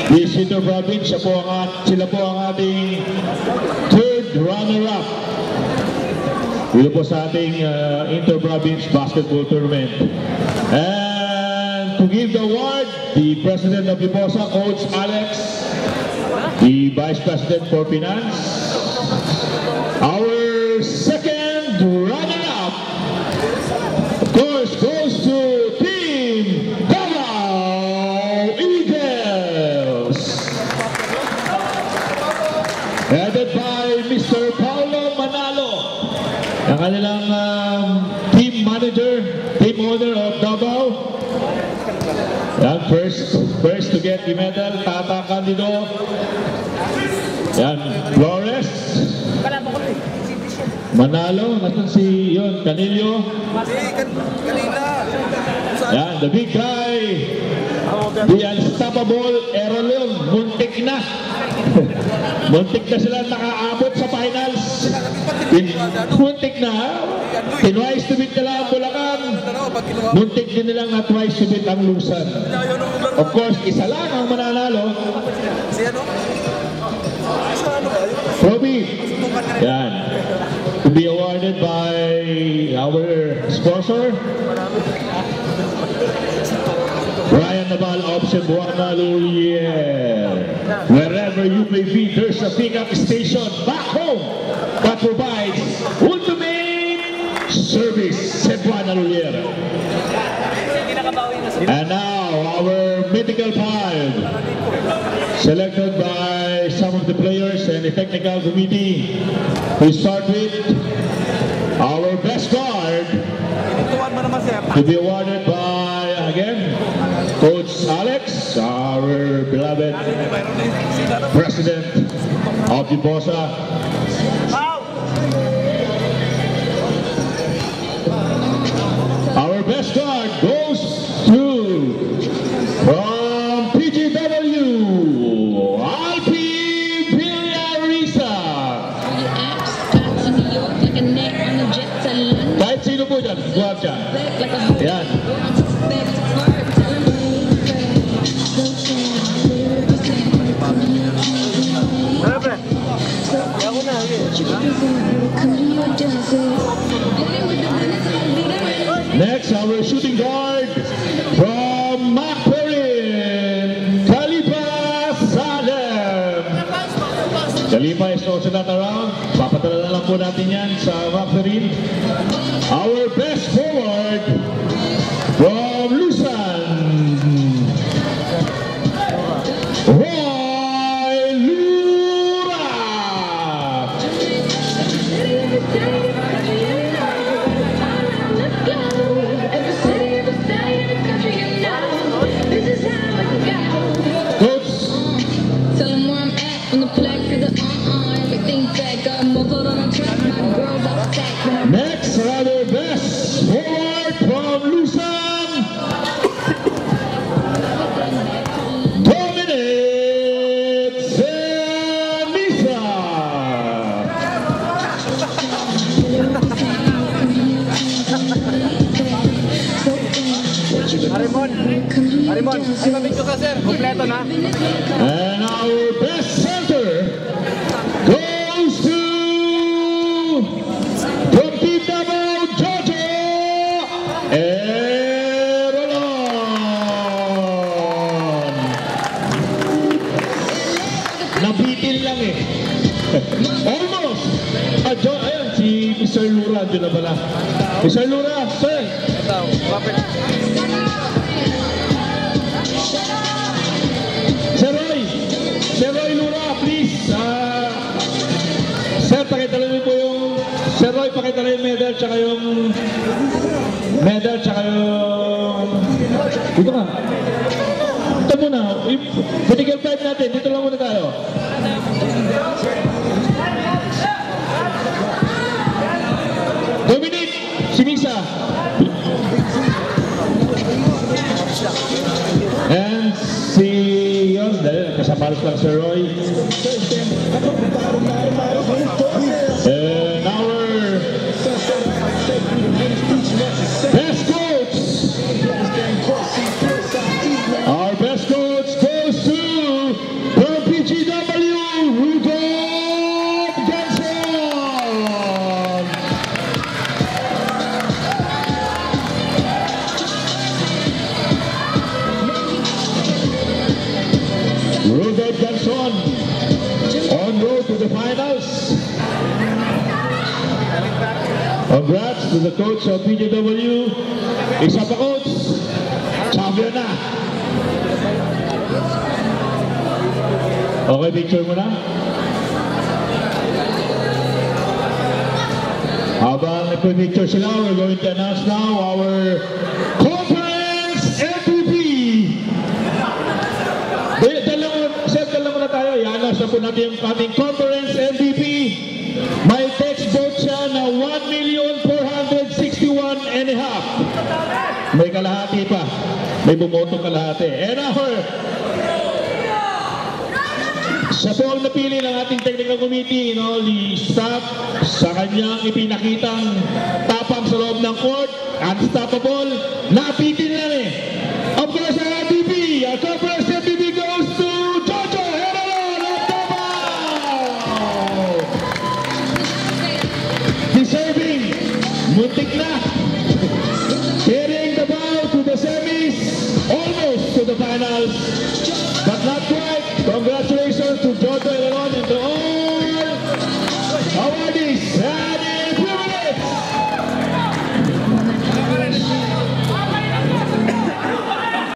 This inter-province, sila po ang ating third runner-up dito po sa ating inter-province basketball tournament. And to give the award, the President of Iposa, Coach Alex, the Vice President for Finance. Our second runner-up, of course, goes to Team Davao Eagles, headed by Mr. Paulo Manalo, ang kanilang team manager, team owner of Davao. Yan, first to get the medal, Tata Candido. Yan, Flores. Manalo, nasan si yun, Canillo. Yan, the big guy, the unstoppable Erolon, muntik na. Muntik na sila nakaabot sa finals. Muntik na, twice to beat nila ang Bulacan. Muntik din nilang na twice to beat ang Lusan. Of course, isa lang ang mananalo. Roby. Yan. To be awarded by our sponsor, Brian Naval of Cebuana Lulier. Wherever you may be, there's a pickup station back home that provides ultimate service, Cebuana Lulier. And now, our medical five, selected by some of the players and the technical committee. We start with our best guard, to be awarded by, again, Coach Alex, our beloved President of Iposa. Our best guard goes to, from PGW, Alpi Villarisa. Kahit sino po dyan, buhat siya. Yan. Next, our shooting guard from Macquarie, Khalifa Salem. Khalifa is also not around. Papadala na lang po natin yan sa Macquarie. Our best forward from Lusan, Roy Lura. Coach, tell them where I'm at on the flag to the everything back up, move it on the track, my girls are stacked. next, our best forward from Lusan, Dominic Senisa. Harimon, ay mabigyo ka sir, kompleto na. And our best center goes to, from Team Davao, Jojo Erolon. Nabitin lang eh. Almost. Ayan, si Mr. Lura, dyan na pala. Mr. Lura, sir. Ito, kapit. Sir Roy Lura, please. Sir, pakitala niyo po yung, Sir Roy, pakitala yung medal, tsaka yung, dito ka. Ito muna, medical type natin, dito lang muna tayo. Dominic, si Misa. And si, yun, dahil kasapalos lang Sir Roy. And our best coach, our best coach Quezon on road to the finals. Congrats to the coach of PJW. Isa pa coach, champion na. Okay, picture mo na. Habang nagpipicture sila, we're going to announce now our conference MVP. Dala mo na tayo. I-announce na po natin yung aming conference MVP. May text vote siya na 1,461,500,000. May kalahati pa. May bumoto kalahati. And our siya po ang napili ng ating technical committee, the staff sa kanyang ipinakitang tapang sa loob ng court, unstoppable, napitin lang eh. Of course, our MVP, our conference MVP goes to Jojo Heralon of Davao! Deserving, muntik na, carrying Davao to the semis, almost to the finals, but not quite. Congrats.